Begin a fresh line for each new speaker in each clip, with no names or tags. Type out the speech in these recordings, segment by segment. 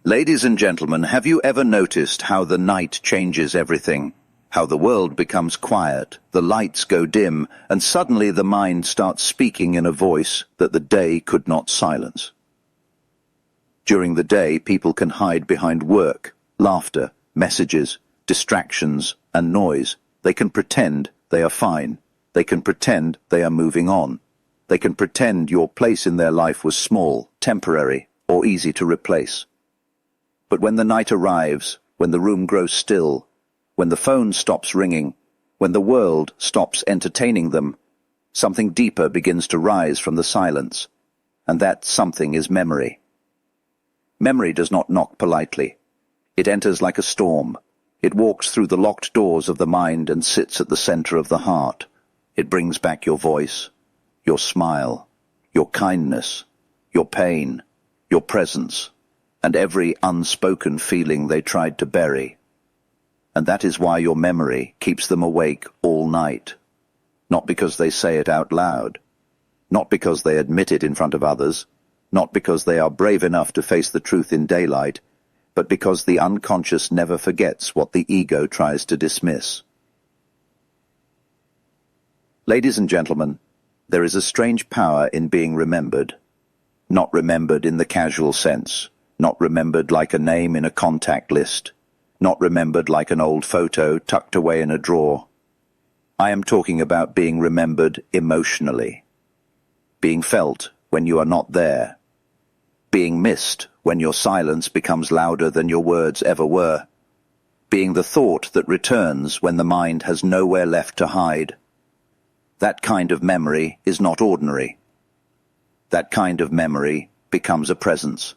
Ladies and gentlemen, have you ever noticed how the night changes everything? How the world becomes quiet, the lights go dim, and suddenly the mind starts speaking in a voice that the day could not silence. During the day, people can hide behind work, laughter, messages, distractions, and noise. They can pretend they are fine. They can pretend they are moving on. They can pretend your place in their life was small, temporary, or easy to replace. But when the night arrives, when the room grows still, when the phone stops ringing, when the world stops entertaining them, something deeper begins to rise from the silence, and that something is memory. Memory does not knock politely. It enters like a storm. It walks through the locked doors of the mind and sits at the center of the heart. It brings back your voice, your smile, your kindness, your pain, your presence, and every unspoken feeling they tried to bury. And that is why your memory keeps them awake all night. Not because they say it out loud, not because they admit it in front of others, not because they are brave enough to face the truth in daylight, but because the unconscious never forgets what the ego tries to dismiss. Ladies and gentlemen, there is a strange power in being remembered. Not remembered in the casual sense, not remembered like a name in a contact list, not remembered like an old photo tucked away in a drawer. I am talking about being remembered emotionally, being felt when you are not there, being missed when your silence becomes louder than your words ever were, being the thought that returns when the mind has nowhere left to hide. That kind of memory is not ordinary. That kind of memory becomes a presence.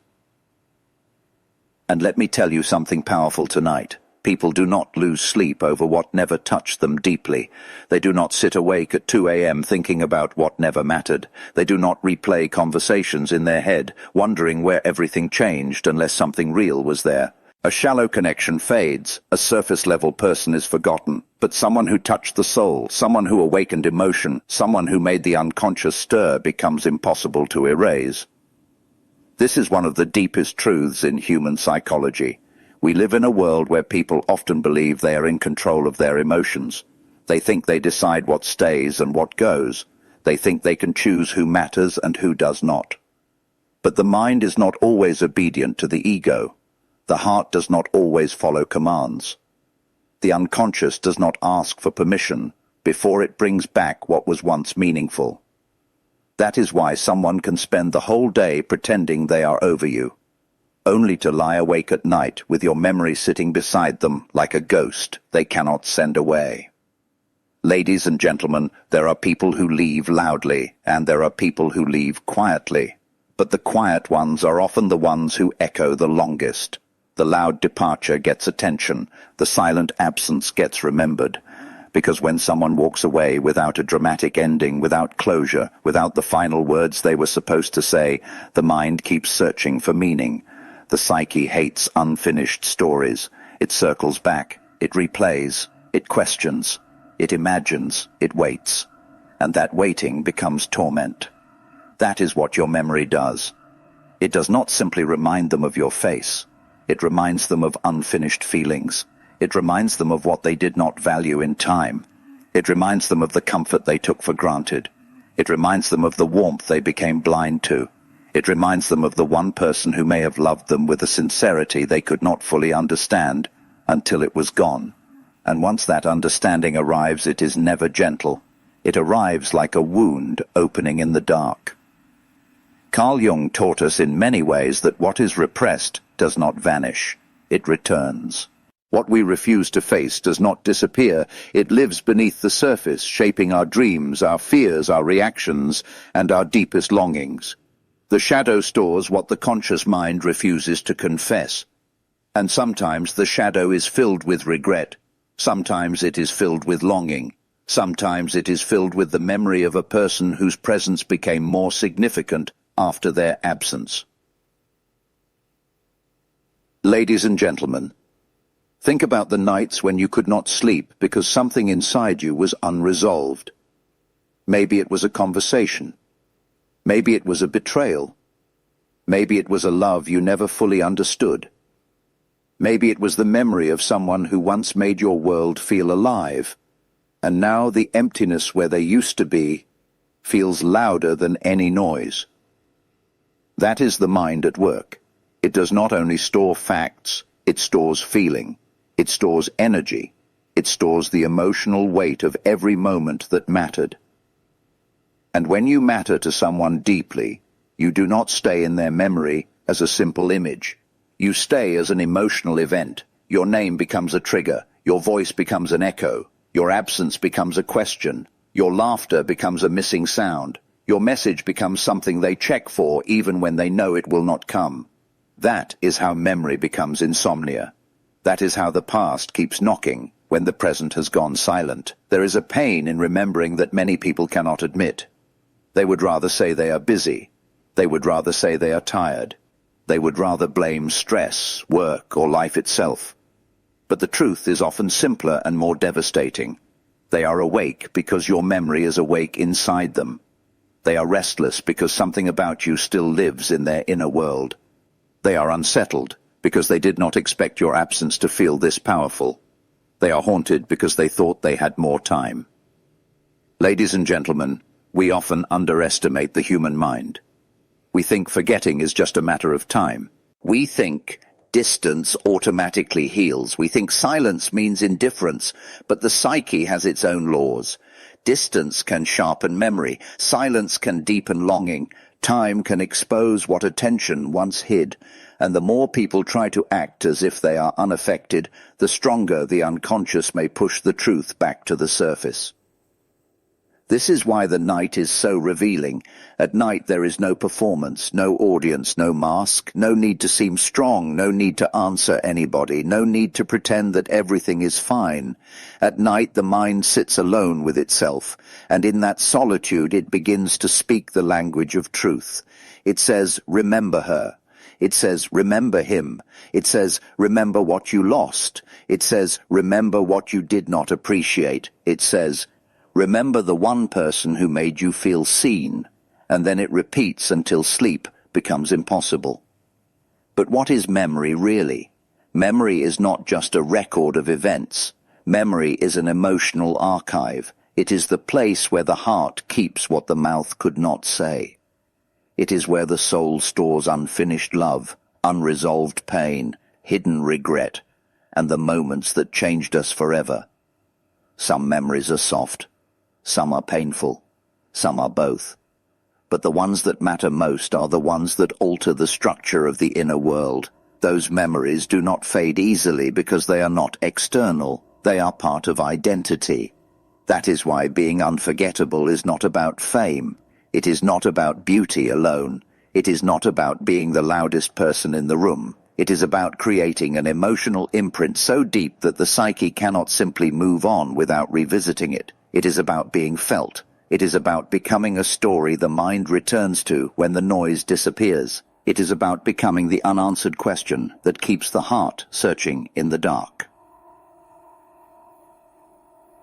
And let me tell you something powerful tonight. People do not lose sleep over what never touched them deeply. They do not sit awake at 2 a.m. thinking about what never mattered. They do not replay conversations in their head, wondering where everything changed unless something real was there. A shallow connection fades, a surface-level person is forgotten, but someone who touched the soul, someone who awakened emotion, someone who made the unconscious stir becomes impossible to erase. This is one of the deepest truths in human psychology. We live in a world where people often believe they are in control of their emotions. They think they decide what stays and what goes. They think they can choose who matters and who does not. But the mind is not always obedient to the ego. The heart does not always follow commands. The unconscious does not ask for permission before it brings back what was once meaningful. That is why someone can spend the whole day pretending they are over you, only to lie awake at night with your memory sitting beside them like a ghost they cannot send away. Ladies and gentlemen, there are people who leave loudly, and there are people who leave quietly. But the quiet ones are often the ones who echo the longest. The loud departure gets attention, the silent absence gets remembered. Because when someone walks away without a dramatic ending, without closure, without the final words they were supposed to say, the mind keeps searching for meaning. The psyche hates unfinished stories. It circles back, it replays, it questions, it imagines, it waits. And that waiting becomes torment. That is what your memory does. It does not simply remind them of your face. It reminds them of unfinished feelings. It reminds them of what they did not value in time. It reminds them of the comfort they took for granted. It reminds them of the warmth they became blind to. It reminds them of the one person who may have loved them with a sincerity they could not fully understand until it was gone. And once that understanding arrives, it is never gentle. It arrives like a wound opening in the dark. Carl Jung taught us in many ways that what is repressed does not vanish. It returns. What we refuse to face does not disappear. It lives beneath the surface, shaping our dreams, our fears, our reactions, and our deepest longings. The shadow stores what the conscious mind refuses to confess. And sometimes the shadow is filled with regret. Sometimes it is filled with longing. Sometimes it is filled with the memory of a person whose presence became more significant after their absence. Ladies and gentlemen, think about the nights when you could not sleep because something inside you was unresolved. Maybe it was a conversation. Maybe it was a betrayal. Maybe it was a love you never fully understood. Maybe it was the memory of someone who once made your world feel alive, and now the emptiness where they used to be feels louder than any noise. That is the mind at work. It does not only store facts, it stores feeling, it stores energy, it stores the emotional weight of every moment that mattered. And when you matter to someone deeply, you do not stay in their memory as a simple image. You stay as an emotional event. Your name becomes a trigger, your voice becomes an echo, your absence becomes a question, your laughter becomes a missing sound, your message becomes something they check for even when they know it will not come. That is how memory becomes insomnia. That is how the past keeps knocking when the present has gone silent. There is a pain in remembering that many people cannot admit. They would rather say they are busy. They would rather say they are tired. They would rather blame stress, work, or life itself. But the truth is often simpler and more devastating. They are awake because your memory is awake inside them. They are restless because something about you still lives in their inner world. They are unsettled because they did not expect your absence to feel this powerful. They are haunted because they thought they had more time. Ladies and gentlemen, we often underestimate the human mind. We think forgetting is just a matter of time. We think distance automatically heals. We think silence means indifference, but the psyche has its own laws. Distance can sharpen memory. Silence can deepen longing. Time can expose what attention once hid. And the more people try to act as if they are unaffected, the stronger the unconscious may push the truth back to the surface. This is why the night is so revealing. At night there is no performance, no audience, no mask, no need to seem strong, no need to answer anybody, no need to pretend that everything is fine. At night the mind sits alone with itself, and in that solitude it begins to speak the language of truth. It says, remember her. It says, remember him. It says, remember what you lost. It says, remember what you did not appreciate. It says, remember the one person who made you feel seen, and then it repeats until sleep becomes impossible. But what is memory really? Memory is not just a record of events. Memory is an emotional archive. It is the place where the heart keeps what the mouth could not say. It is where the soul stores unfinished love, unresolved pain, hidden regret, and the moments that changed us forever. Some memories are soft. Some are painful, some are both. But the ones that matter most are the ones that alter the structure of the inner world. Those memories do not fade easily because they are not external. They are part of identity. That is why being unforgettable is not about fame. It is not about beauty alone. It is not about being the loudest person in the room. It is about creating an emotional imprint so deep that the psyche cannot simply move on without revisiting it. It is about being felt. It is about becoming a story the mind returns to when the noise disappears. It is about becoming the unanswered question that keeps the heart searching in the dark.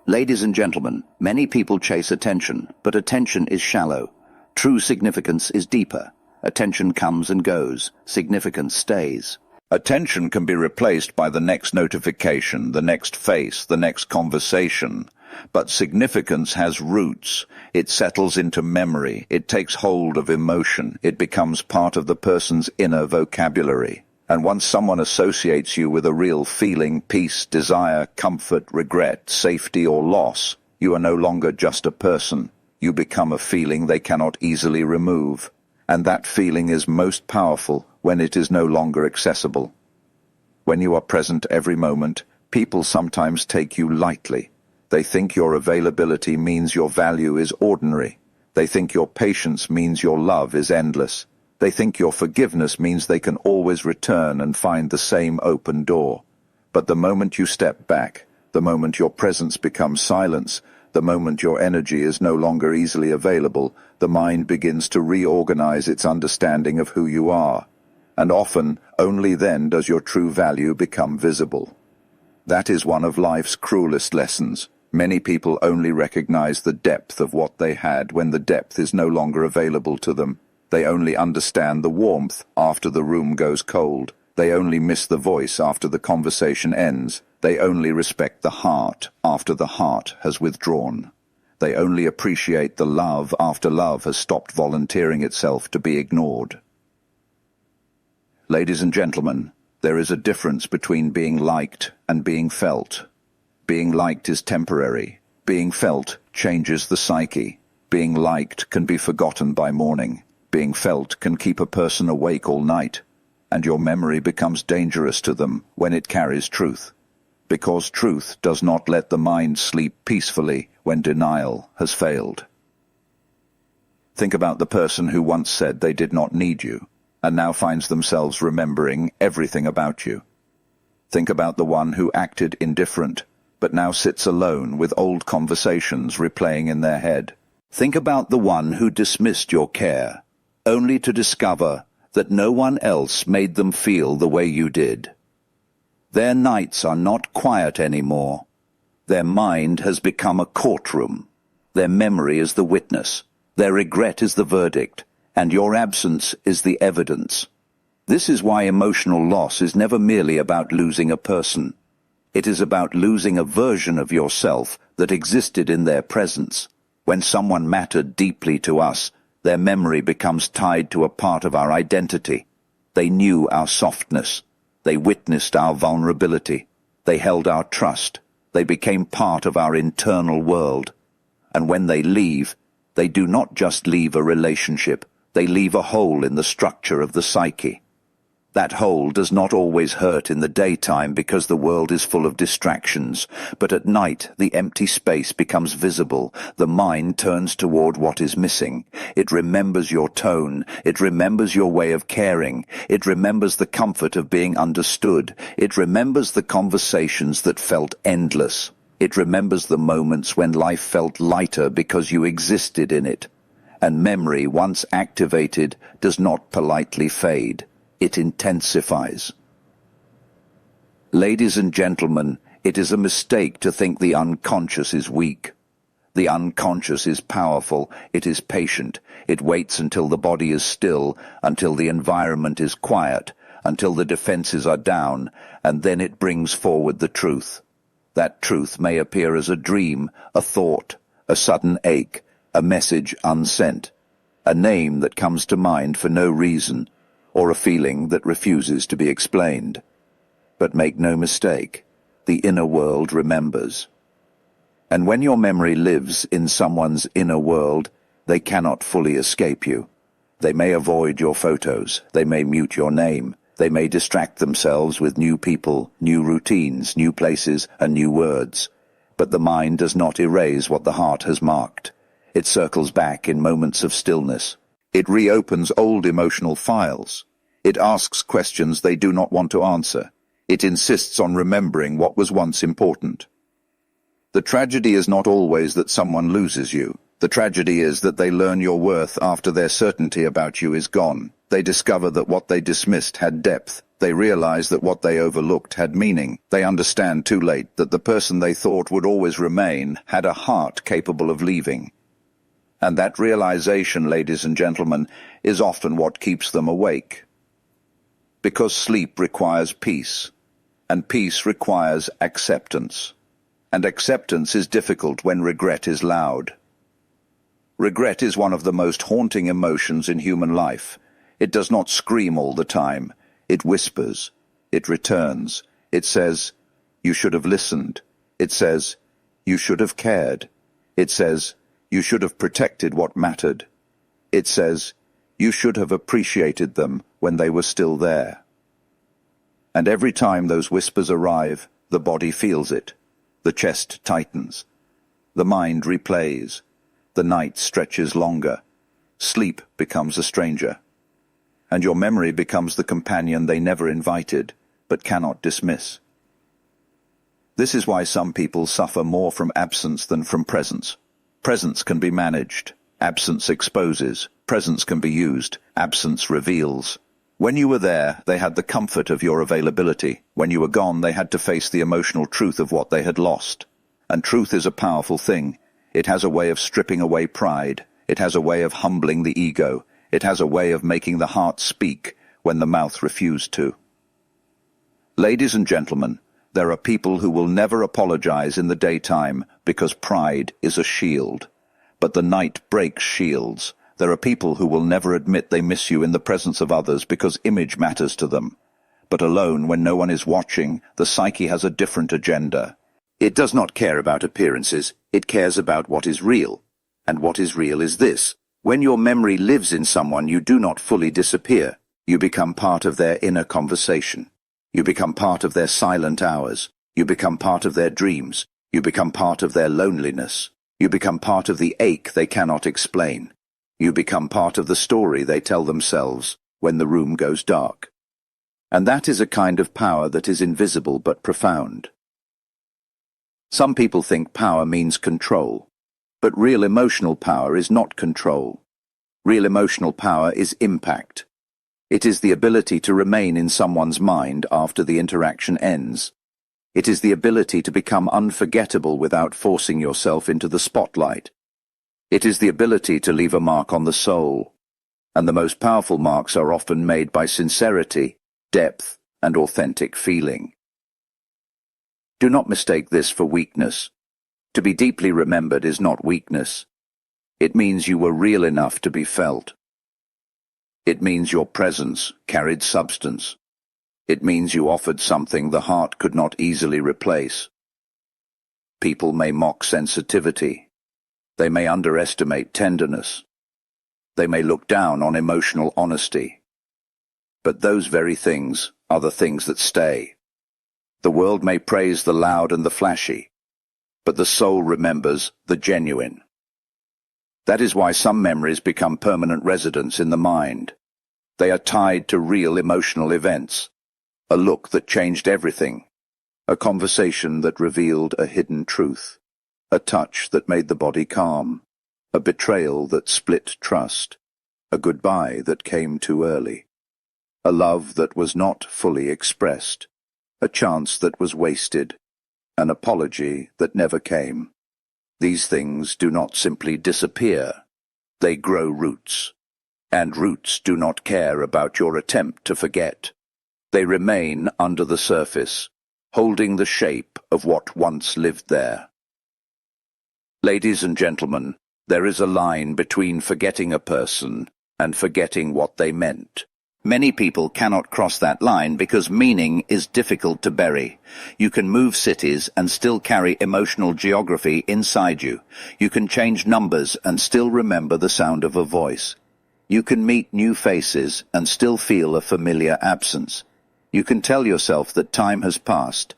Ladies and gentlemen, many people chase attention, but attention is shallow. True significance is deeper. Attention comes and goes. Significance stays. Attention can be replaced by the next notification, the next face, the next conversation. But significance has roots. It settles into memory. It takes hold of emotion. It becomes part of the person's inner vocabulary. And once someone associates you with a real feeling, peace, desire, comfort, regret, safety, or loss, you are no longer just a person. You become a feeling they cannot easily remove. And that feeling is most powerful when it is no longer accessible. When you are present every moment, people sometimes take you lightly. They think your availability means your value is ordinary. They think your patience means your love is endless. They think your forgiveness means they can always return and find the same open door. But the moment you step back, the moment your presence becomes silence, the moment your energy is no longer easily available, the mind begins to reorganize its understanding of who you are. And often, only then does your true value become visible. That is one of life's cruelest lessons. Many people only recognize the depth of what they had when the depth is no longer available to them. They only understand the warmth after the room goes cold. They only miss the voice after the conversation ends. They only respect the heart after the heart has withdrawn. They only appreciate the love after love has stopped volunteering itself to be ignored. Ladies and gentlemen, there is a difference between being liked and being felt. Being liked is temporary. Being felt changes the psyche. Being liked can be forgotten by morning. Being felt can keep a person awake all night, and your memory becomes dangerous to them when it carries truth. Because truth does not let the mind sleep peacefully when denial has failed. Think about the person who once said they did not need you, and now finds themselves remembering everything about you. Think about the one who acted indifferent, but now sits alone with old conversations replaying in their head. Think about the one who dismissed your care, only to discover that no one else made them feel the way you did. Their nights are not quiet anymore. Their mind has become a courtroom. Their memory is the witness. Their regret is the verdict, and your absence is the evidence. This is why emotional loss is never merely about losing a person. It is about losing a version of yourself that existed in their presence. When someone mattered deeply to us, their memory becomes tied to a part of our identity. They knew our softness. They witnessed our vulnerability. They held our trust. They became part of our internal world. And when they leave, they do not just leave a relationship. They leave a hole in the structure of the psyche. That hole does not always hurt in the daytime because the world is full of distractions, but at night the empty space becomes visible. The mind turns toward what is missing. It remembers your tone. It remembers your way of caring. It remembers the comfort of being understood. It remembers the conversations that felt endless. It remembers the moments when life felt lighter because you existed in it. And memory, once activated, does not politely fade. It intensifies. Ladies and gentlemen, it is a mistake to think the unconscious is weak. The unconscious is powerful. It is patient. It waits until the body is still, until the environment is quiet, until the defenses are down, and then it brings forward the truth. That truth may appear as a dream, a thought, a sudden ache, a message unsent, a name that comes to mind for no reason, or a feeling that refuses to be explained. But make no mistake, the inner world remembers. And when your memory lives in someone's inner world, they cannot fully escape you. They may avoid your photos, they may mute your name, they may distract themselves with new people, new routines, new places, and new words. But the mind does not erase what the heart has marked. It circles back in moments of stillness. It reopens old emotional files. It asks questions they do not want to answer. It insists on remembering what was once important. The tragedy is not always that someone loses you. The tragedy is that they learn your worth after their certainty about you is gone. They discover that what they dismissed had depth. They realize that what they overlooked had meaning. They understand too late that the person they thought would always remain had a heart capable of leaving. And that realization, ladies and gentlemen, is often what keeps them awake. Because sleep requires peace, and peace requires acceptance. And acceptance is difficult when regret is loud. Regret is one of the most haunting emotions in human life. It does not scream all the time. It whispers. It returns. It says, "You should have listened." It says, "You should have cared." It says, "You should have protected what mattered." It says, "You should have appreciated them when they were still there." And every time those whispers arrive, the body feels it. The chest tightens. The mind replays. The night stretches longer. Sleep becomes a stranger. And your memory becomes the companion they never invited, but cannot dismiss. This is why some people suffer more from absence than from presence. Presence can be managed. Absence exposes. Presence can be used. Absence reveals. When you were there, they had the comfort of your availability. When you were gone, they had to face the emotional truth of what they had lost. And truth is a powerful thing. It has a way of stripping away pride. It has a way of humbling the ego. It has a way of making the heart speak when the mouth refused to. Ladies and gentlemen, there are people who will never apologize in the daytime because pride is a shield. But the night breaks shields. There are people who will never admit they miss you in the presence of others because image matters to them. But alone, when no one is watching, the psyche has a different agenda. It does not care about appearances, it cares about what is real. And what is real is this: when your memory lives in someone, you do not fully disappear. You become part of their inner conversation. You become part of their silent hours. You become part of their dreams. You become part of their loneliness. You become part of the ache they cannot explain. You become part of the story they tell themselves when the room goes dark. And that is a kind of power that is invisible but profound. Some people think power means control, but real emotional power is not control. Real emotional power is impact. It is the ability to remain in someone's mind after the interaction ends. It is the ability to become unforgettable without forcing yourself into the spotlight. It is the ability to leave a mark on the soul. And the most powerful marks are often made by sincerity, depth, and authentic feeling. Do not mistake this for weakness. To be deeply remembered is not weakness. It means you were real enough to be felt. It means your presence carried substance. It means you offered something the heart could not easily replace. People may mock sensitivity. They may underestimate tenderness. They may look down on emotional honesty. But those very things are the things that stay. The world may praise the loud and the flashy, but the soul remembers the genuine. That is why some memories become permanent residents in the mind. They are tied to real emotional events. A look that changed everything. A conversation that revealed a hidden truth. A touch that made the body calm. A betrayal that split trust. A goodbye that came too early. A love that was not fully expressed. A chance that was wasted. An apology that never came. These things do not simply disappear. They grow roots. And roots do not care about your attempt to forget. They remain under the surface, holding the shape of what once lived there. Ladies and gentlemen, there is a line between forgetting a person and forgetting what they meant. Many people cannot cross that line because meaning is difficult to bury. You can move cities and still carry emotional geography inside you. You can change numbers and still remember the sound of a voice. You can meet new faces and still feel a familiar absence. You can tell yourself that time has passed,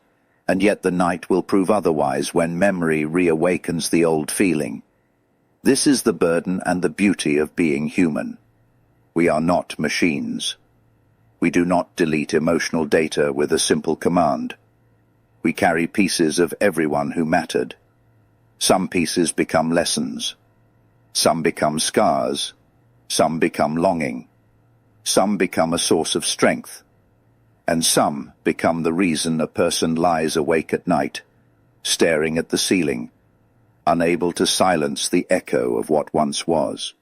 and yet the night will prove otherwise when memory reawakens the old feeling. This is the burden and the beauty of being human. We are not machines. We do not delete emotional data with a simple command. We carry pieces of everyone who mattered. Some pieces become lessons. Some become scars. Some become longing. Some become a source of strength. And some become the reason a person lies awake at night, staring at the ceiling, unable to silence the echo of what once was.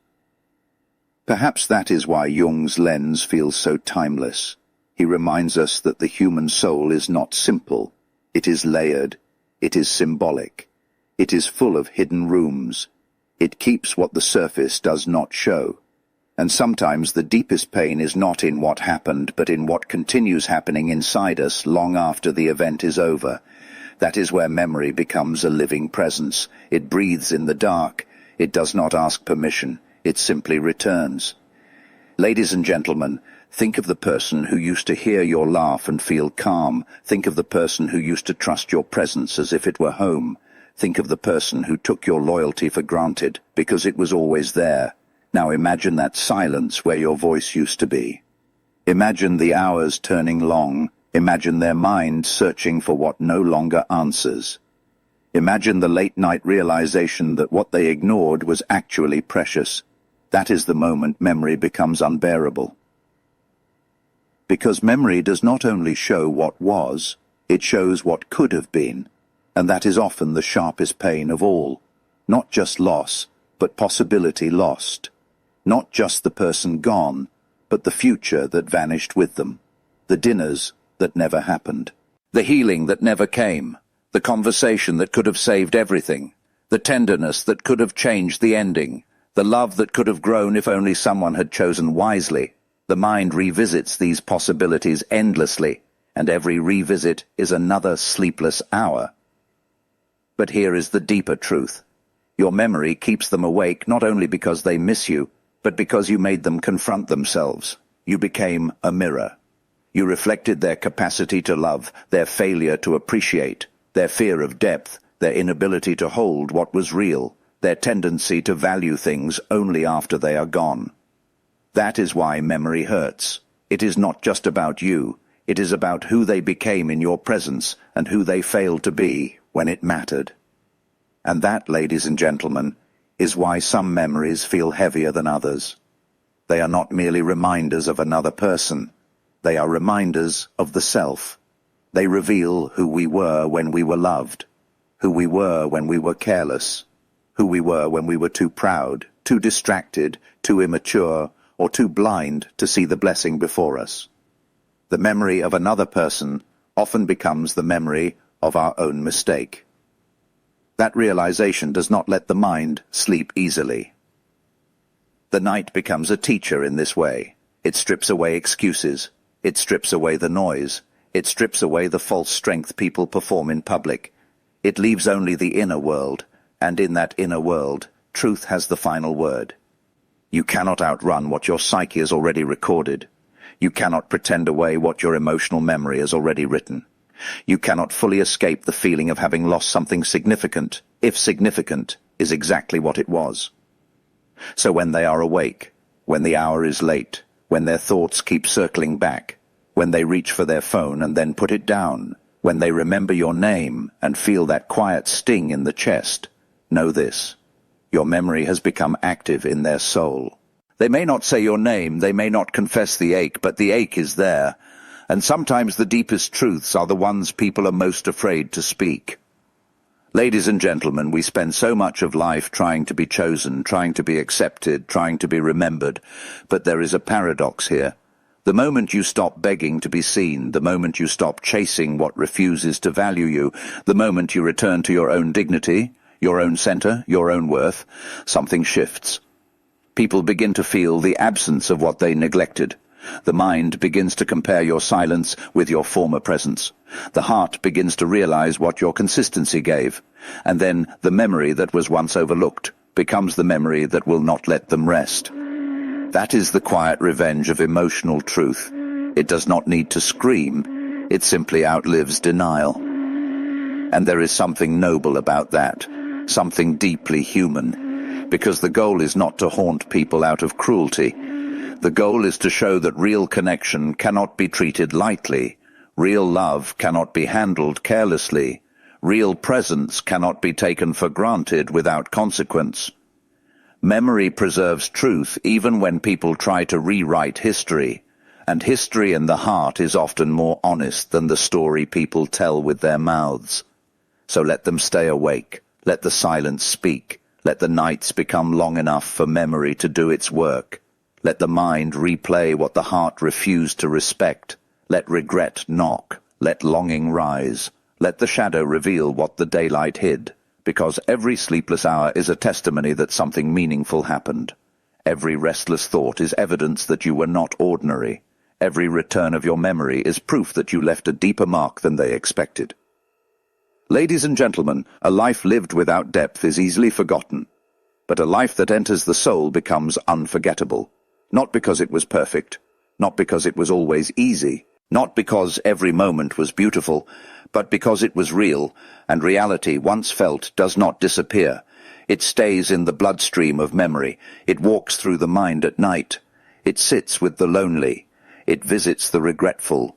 Perhaps that is why Jung's lens feels so timeless. He reminds us that the human soul is not simple. It is layered. It is symbolic. It is full of hidden rooms. It keeps what the surface does not show. And sometimes the deepest pain is not in what happened, but in what continues happening inside us long after the event is over. That is where memory becomes a living presence. It breathes in the dark. It does not ask permission. It simply returns. Ladies and gentlemen, think of the person who used to hear your laugh and feel calm. Think of the person who used to trust your presence as if it were home. Think of the person who took your loyalty for granted because it was always there. Now imagine that silence where your voice used to be. Imagine the hours turning long. Imagine their mind searching for what no longer answers. Imagine the late-night realization that what they ignored was actually precious. That is the moment memory becomes unbearable. Because memory does not only show what was, it shows what could have been, and that is often the sharpest pain of all. Not just loss, but possibility lost. Not just the person gone, but the future that vanished with them. The dinners, that never happened. The healing that never came. The conversation that could have saved everything. The tenderness that could have changed the ending. The love that could have grown if only someone had chosen wisely. The mind revisits these possibilities endlessly, and every revisit is another sleepless hour. But here is the deeper truth. Your memory keeps them awake not only because they miss you, but because you made them confront themselves. You became a mirror. You reflected their capacity to love, their failure to appreciate, their fear of depth, their inability to hold what was real, their tendency to value things only after they are gone. That is why memory hurts. It is not just about you. It is about who they became in your presence and who they failed to be when it mattered. And that, ladies and gentlemen, is why some memories feel heavier than others. They are not merely reminders of another person. They are reminders of the self. They reveal who we were when we were loved, who we were when we were careless, who we were when we were too proud, too distracted, too immature, or too blind to see the blessing before us. The memory of another person often becomes the memory of our own mistake. That realization does not let the mind sleep easily. The night becomes a teacher in this way. It strips away excuses. It strips away the noise. It strips away the false strength people perform in public. It leaves only the inner world, and in that inner world, truth has the final word. You cannot outrun what your psyche has already recorded. You cannot pretend away what your emotional memory has already written. You cannot fully escape the feeling of having lost something significant, if significant is exactly what it was. So when they are awake, when the hour is late, when their thoughts keep circling back, when they reach for their phone and then put it down, when they remember your name and feel that quiet sting in the chest, know this: your memory has become active in their soul. They may not say your name, they may not confess the ache, but the ache is there. And sometimes the deepest truths are the ones people are most afraid to speak. Ladies and gentlemen, we spend so much of life trying to be chosen, trying to be accepted, trying to be remembered. But there is a paradox here. The moment you stop begging to be seen, the moment you stop chasing what refuses to value you, the moment you return to your own dignity, your own center, your own worth, something shifts. People begin to feel the absence of what they neglected. The mind begins to compare your silence with your former presence. The heart begins to realize what your consistency gave. And then the memory that was once overlooked becomes the memory that will not let them rest. That is the quiet revenge of emotional truth. It does not need to scream. It simply outlives denial. And there is something noble about that, something deeply human, because the goal is not to haunt people out of cruelty. The goal is to show that real connection cannot be treated lightly. Real love cannot be handled carelessly. Real presence cannot be taken for granted without consequence. Memory preserves truth even when people try to rewrite history, and history in the heart is often more honest than the story people tell with their mouths. So let them stay awake, let the silence speak, let the nights become long enough for memory to do its work. Let the mind replay what the heart refused to respect. Let regret knock. Let longing rise. Let the shadow reveal what the daylight hid. Because every sleepless hour is a testimony that something meaningful happened. Every restless thought is evidence that you were not ordinary. Every return of your memory is proof that you left a deeper mark than they expected. Ladies and gentlemen, a life lived without depth is easily forgotten. But a life that enters the soul becomes unforgettable. Not because it was perfect, not because it was always easy, not because every moment was beautiful, but because it was real, and reality once felt does not disappear. It stays in the bloodstream of memory. It walks through the mind at night. It sits with the lonely. It visits the regretful.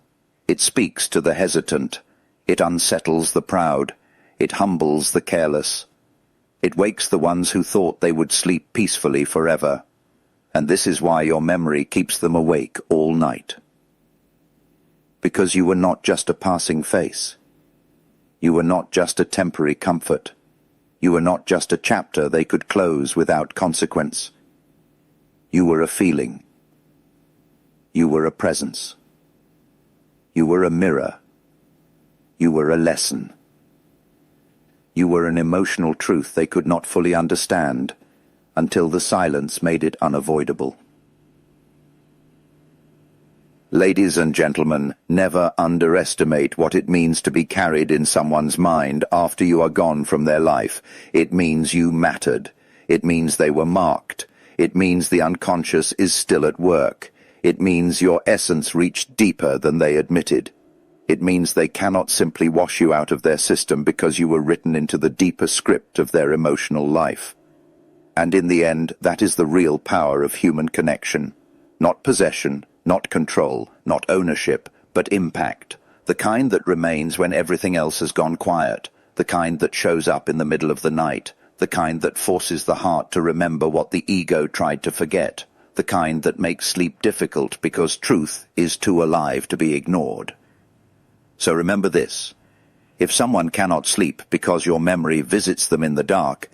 It speaks to the hesitant. It unsettles the proud. It humbles the careless. It wakes the ones who thought they would sleep peacefully forever. And this is why your memory keeps them awake all night. Because you were not just a passing face. You were not just a temporary comfort. You were not just a chapter they could close without consequence. You were a feeling. You were a presence. You were a mirror. You were a lesson. You were an emotional truth they could not fully understand, until the silence made it unavoidable. Ladies and gentlemen, never underestimate what it means to be carried in someone's mind after you are gone from their life. It means you mattered. It means they were marked. It means the unconscious is still at work. It means your essence reached deeper than they admitted. It means they cannot simply wash you out of their system because you were written into the deeper script of their emotional life. And in the end, that is the real power of human connection. Not possession, not control, not ownership, but impact. The kind that remains when everything else has gone quiet. The kind that shows up in the middle of the night. The kind that forces the heart to remember what the ego tried to forget. The kind that makes sleep difficult because truth is too alive to be ignored. So remember this. If someone cannot sleep because your memory visits them in the dark,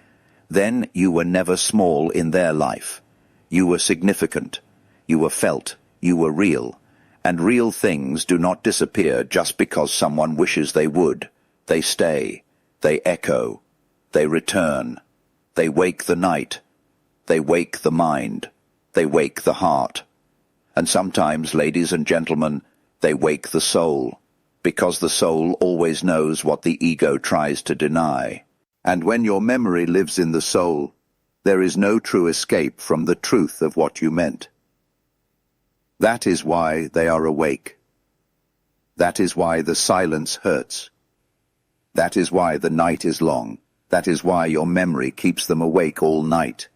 then you were never small in their life. You were significant. You were felt. You were real. And real things do not disappear just because someone wishes they would. They stay. They echo. They return. They wake the night. They wake the mind. They wake the heart. And sometimes, ladies and gentlemen, they wake the soul. Because the soul always knows what the ego tries to deny. And when your memory lives in the soul, there is no true escape from the truth of what you meant. That is why they are awake. That is why the silence hurts. That is why the night is long. That is why your memory keeps them awake all night.